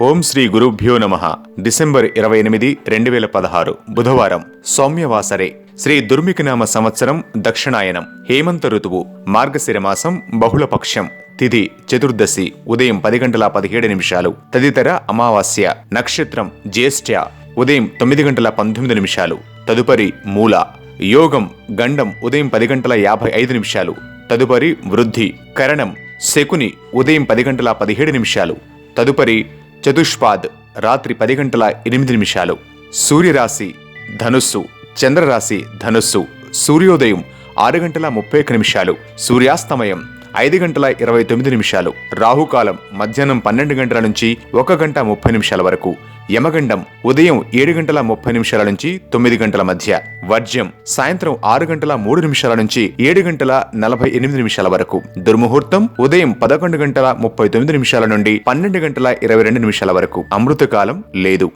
ఓం శ్రీ గురుభ్యో నమః. డిసెంబర్ 28, 2016 బుధవారం. సౌమ్యవాసరే. శ్రీ దుర్మికనామ సంవత్సరం దక్షిణాయనం. హేమంత ఋతువు. మార్గశిర మాసం. బహుళపక్షం. తిథి చతుర్దశి. ఉదయం 10:17 తదితర అమావాస్య. నక్షత్రం జ్యేష్ఠ. ఉదయం 9:19 తదుపరి మూల. యోగం గండం. ఉదయం 10:55 తదుపరి వృద్ధి. కరణం శకుని. ఉదయం 10:17 తదుపరి చతుష్పాద్. రాత్రి 10:08. సూర్యరాశి ధనుస్సు. చంద్రరాశి ధనుస్సు. సూర్యోదయం 6:31. సూర్యాస్తమయం 5:29. రాహుకాలం మధ్యాహ్నం 12 గంటల నుంచి 1:30 వరకు. యమగండం ఉదయం 7:30 నుంచి 9 గంటల మధ్య. వర్జ్యం సాయంత్రం 6:03 నుంచి 7:48 వరకు. దుర్ముహూర్తం ఉదయం 11:39 నుండి 12:22 వరకు. అమృతకాలం లేదు.